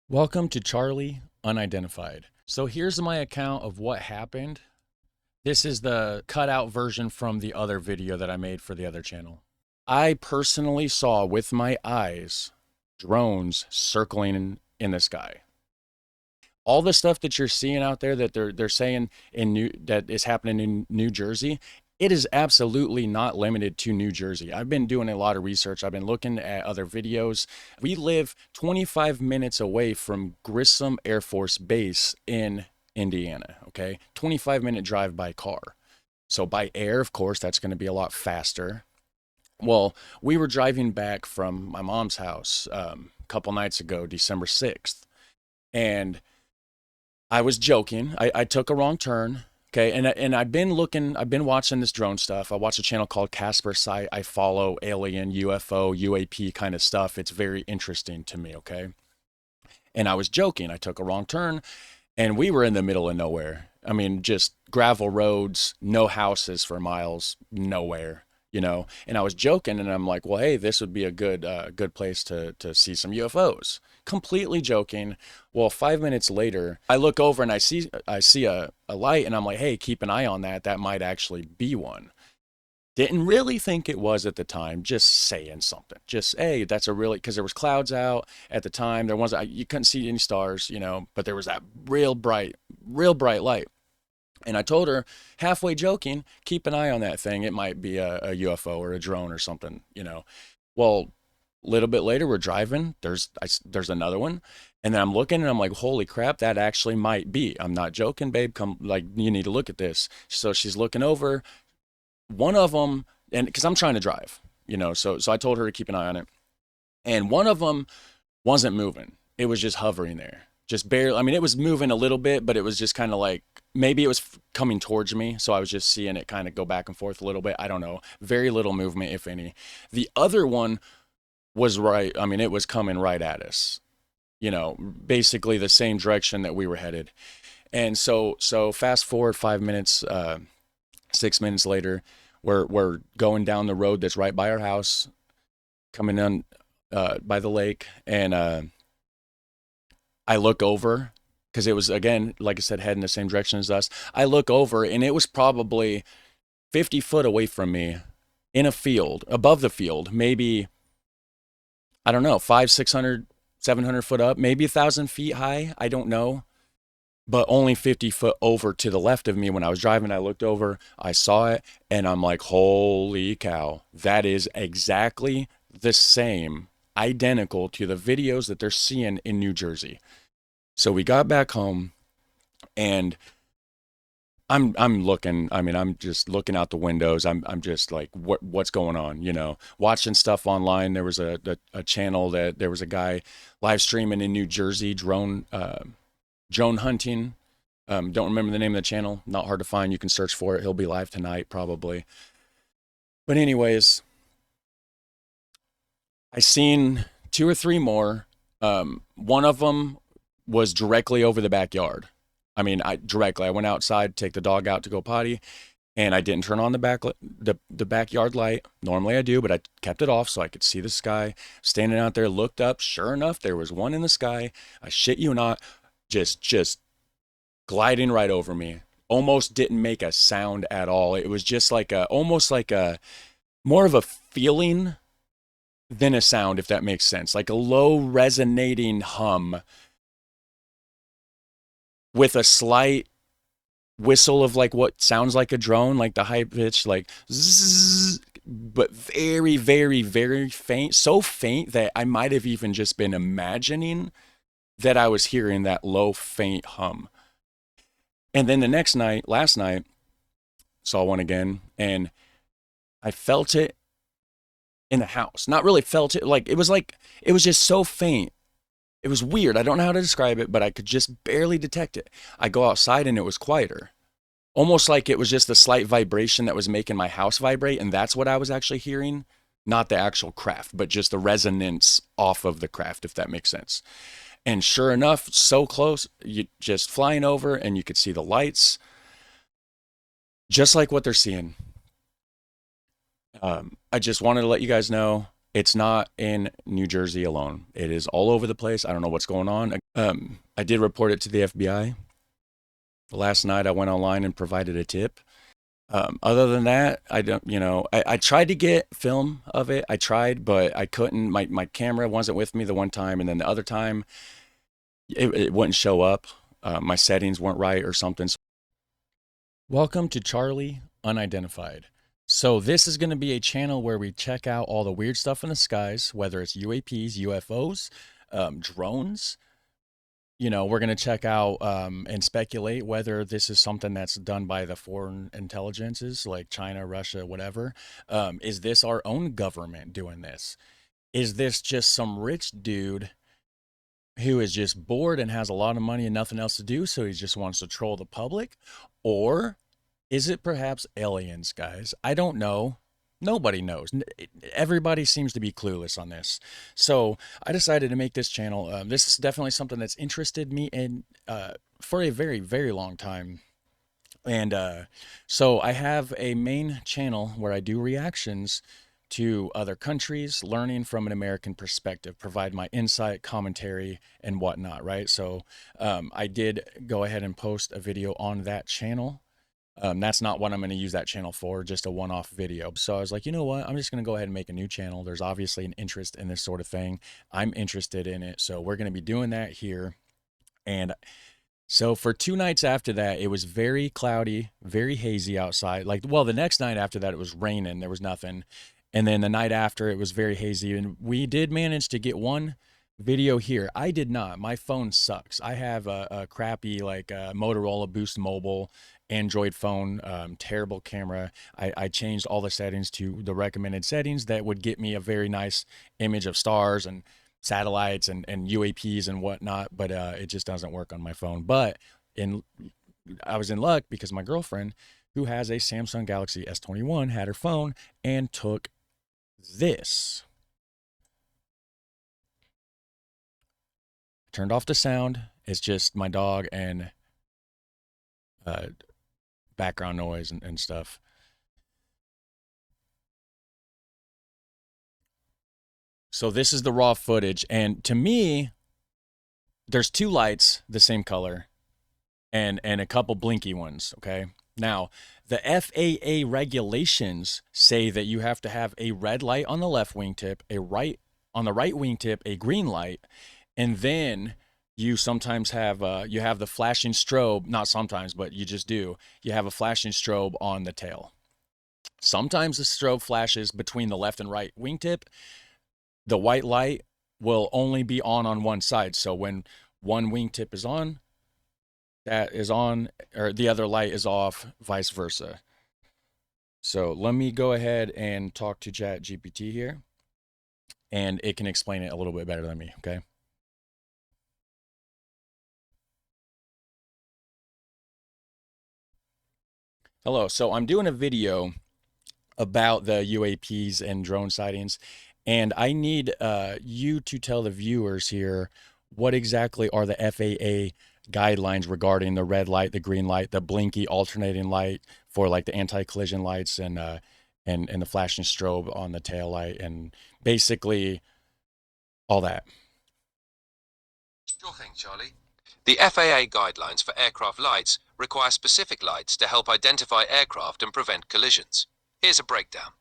Welcome to Charlie Unidentified. So here's my account of what happened. This is the cutout version from the other video that I made for the other channel. I personally saw with my eyes drones circling in the sky. All the stuff that you're seeing out there that they're saying that is happening in New Jersey, it is absolutely not limited to New Jersey. I've been doing a lot of research. I've been looking at other videos. We live 25 minutes away from Grissom Air Force Base in Indiana, okay? 25-minute drive by car. So by air, of course, that's going to be a lot faster. Well, we were driving back from my mom's house a couple nights ago, December 6th, and I was joking. I took a wrong turn. Okay, and I've been watching this drone stuff. I watch a channel called Casper Site. I follow alien, UFO, UAP kind of stuff. It's very interesting to me, okay? And I was joking. I took a wrong turn and we were in the middle of nowhere. I mean, just gravel roads, no houses for miles, nowhere, you know. And I was joking, and I'm like, well, hey, this would be a good place to see some UFOs. Completely joking. Well, 5 minutes later, I look over and I see a light, and I'm like, hey, keep an eye on that. That might actually be one. Didn't really think it was at the time, just saying something. Just, hey, that's a really, because there was clouds out at the time. There wasn't, you couldn't see any stars, you know, but there was that real bright light. And I told her, halfway joking, keep an eye on that thing. It might be a UFO or a drone or something, you know. Well, a little bit later, we're driving. There's another one. And then I'm looking and I'm like, holy crap, that actually might be. I'm not joking, babe. Come, like, you need to look at this. So she's looking over. One of them, and because I'm trying to drive, you know, so I told her to keep an eye on it. And one of them wasn't moving. It was just hovering there, just barely. I mean, it was moving a little bit, but it was just kind of like maybe it was coming towards me. So I was just seeing it kind of go back and forth a little bit. I don't know. Very little movement, if any. The other one was right. I mean, it was coming right at us, you know, basically the same direction that we were headed. And so fast forward 5 minutes, 6 minutes later, we're going down the road that's right by our house, coming in by the lake, and I look over because it was, again, like I said, heading the same direction as us. I look over and it was probably 50 foot away from me in a field, above the field, maybe, I don't know, 500, 600, 700 foot up, maybe 1,000 feet high. I don't know, but only 50 foot over to the left of me. When I was driving, I looked over, I saw it, and I'm like, holy cow, that is exactly the same, identical to the videos that they're seeing in New Jersey. So we got back home, and I'm looking. I mean, I'm just looking out the windows. I'm just like, what's going on? You know, watching stuff online. There was a channel that there was a guy live streaming in New Jersey, drone hunting. Don't remember the name of the channel. Not hard to find. You can search for it. He'll be live tonight probably. But anyways, I seen two or three more. One of them was directly over the backyard. I mean, I went outside, take the dog out to go potty, and I didn't turn on the backyard light. Normally I do, but I kept it off so I could see the sky. Standing out there, looked up. Sure enough, there was one in the sky. I shit you not, just gliding right over me. Almost didn't make a sound at all. It was just like almost like a more of a feeling than a sound, if that makes sense. Like a low resonating hum with a slight whistle of like what sounds like a drone, like the high pitch, like zzz, but very, very, very faint. So faint that I might have even just been imagining that I was hearing that low, faint hum. And then the next night, last night, saw one again, and I felt it in the house. Not really felt it, like it was just so faint. It was weird. I don't know how to describe it, but I could just barely detect it. I go outside and it was quieter. Almost like it was just the slight vibration that was making my house vibrate, and that's what I was actually hearing. Not the actual craft, but just the resonance off of the craft, if that makes sense. And sure enough, so close, you just flying over and you could see the lights, just like what they're seeing. I just wanted to let you guys know It's not in New Jersey alone. It is all over the place. I don't know what's going on. I did report it to the FBI. Last night I went online and provided a tip. Other than that, I don't, I tried to get film of it. I tried, but I couldn't. My camera wasn't with me the one time, and then the other time it wouldn't show up. My settings weren't right or something. Welcome to Charlie Unidentified. So this is going to be a channel where we check out all the weird stuff in the skies, whether it's UAPs, UFOs, drones. We're going to check out and speculate whether this is something that's done by the foreign intelligences like China, Russia, whatever. Is this our own government doing this? Is this just some rich dude who is just bored and has a lot of money and nothing else to do, so he just wants to troll the public? Or is it perhaps aliens, guys? I don't know. Nobody knows. Everybody seems to be clueless on this. So I decided to make this channel. This is definitely something that's interested me in for a very, very long time. And so I have a main channel where I do reactions to other countries, learning from an American perspective, provide my insight, commentary, and whatnot, right? So I did go ahead and post a video on that channel. That's not what I'm going to use that channel for, just a one-off video. So I was like, you know what? I'm just going to go ahead and make a new channel. There's obviously an interest in this sort of thing. I'm interested in it. So we're going to be doing that here. And so for 2 nights after that, it was very cloudy, very hazy outside. The next night after that, it was raining. There was nothing. And then the night after, it was very hazy. And we did manage to get one video here. I did not. My phone sucks. I have a crappy Motorola Boost Mobile Android phone, terrible camera. I changed all the settings to the recommended settings that would get me a very nice image of stars and satellites and UAPs and whatnot, but it just doesn't work on my phone. But I was in luck because my girlfriend, who has a Samsung Galaxy S21, had her phone and took this. Turned off the sound. It's just my dog and background noise and stuff. So this is the raw footage. And to me, there's 2 lights the same color and a couple blinky ones, okay? Now, the FAA regulations say that you have to have a red light on the left wingtip, on the right wingtip, a green light, and then you sometimes have you have the flashing strobe, not sometimes, but you just do. You have a flashing strobe on the tail. Sometimes the strobe flashes between the left and right wingtip. The white light will only be on one side. So when one wingtip is on, that is on, or the other light is off, vice versa. So let me go ahead and talk to ChatGPT here, and it can explain it a little bit better than me, okay? Hello, so I'm doing a video about the UAPs and drone sightings, and I need you to tell the viewers here what exactly are the FAA guidelines regarding the red light, the green light, the blinky alternating light for like the anti-collision lights and the flashing strobe on the tail light, and basically all that. Sure thing, Charlie. The FAA guidelines for aircraft lights require specific lights to help identify aircraft and prevent collisions. Here's a breakdown.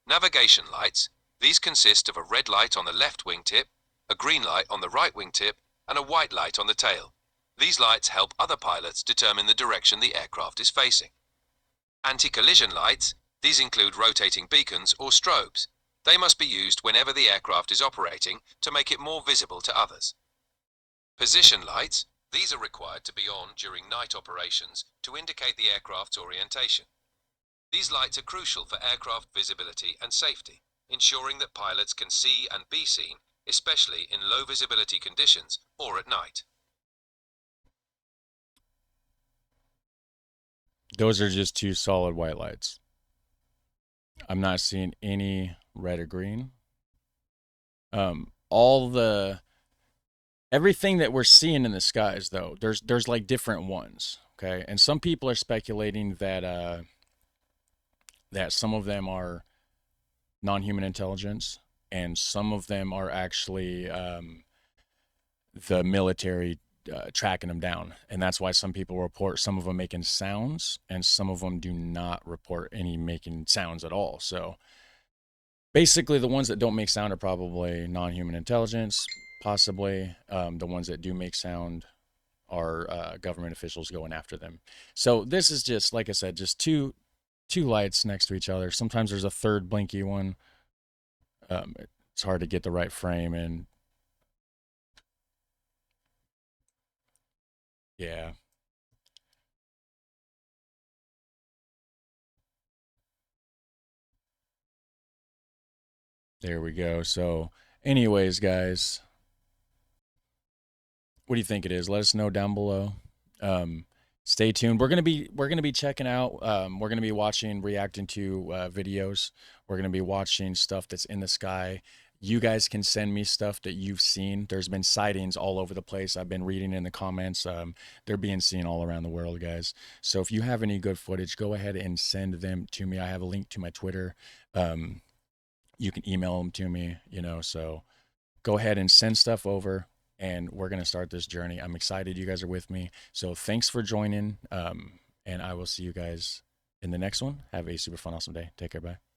Navigation lights. These consist of a red light on the left wingtip, a green light on the right wingtip, and a white light on the tail. These lights help other pilots determine the direction the aircraft is facing. Anti-collision lights. These include rotating beacons or strobes. They must be used whenever the aircraft is operating to make it more visible to others. Position lights. These are required to be on during night operations to indicate the aircraft's orientation. These lights are crucial for aircraft visibility and safety, ensuring that pilots can see and be seen, especially in low visibility conditions or at night. Those are just 2 solid white lights. I'm not seeing any red or green. Everything that we're seeing in the skies, though, there's like different ones, okay? And some people are speculating that that some of them are non-human intelligence. and some of them are actually the military tracking them down. And that's why some people report some of them making sounds and some of them do not report any making sounds at all. So basically, the ones that don't make sound are probably non-human intelligence, possibly. The ones that do make sound are government officials going after them. So this is just, like I said, just two lights next to each other. Sometimes there's a third blinky one. It's hard to get the right frame, and yeah, there we go. So, anyways, guys, what do you think it is? Let us know down below. Um, Stay tuned. We're gonna be checking out. We're gonna be watching, reacting to videos. We're gonna be watching stuff that's in the sky. You guys can send me stuff that you've seen. There's been sightings all over the place. I've been reading in the comments. They're being seen all around the world, guys. So if you have any good footage, go ahead and send them to me. I have a link to my Twitter. Um, you can email them to me. So go ahead and send stuff over, and we're going to start this journey. I'm excited you guys are with me. So thanks for joining. And I will see you guys in the next one. Have a super fun, awesome day. Take care. Bye.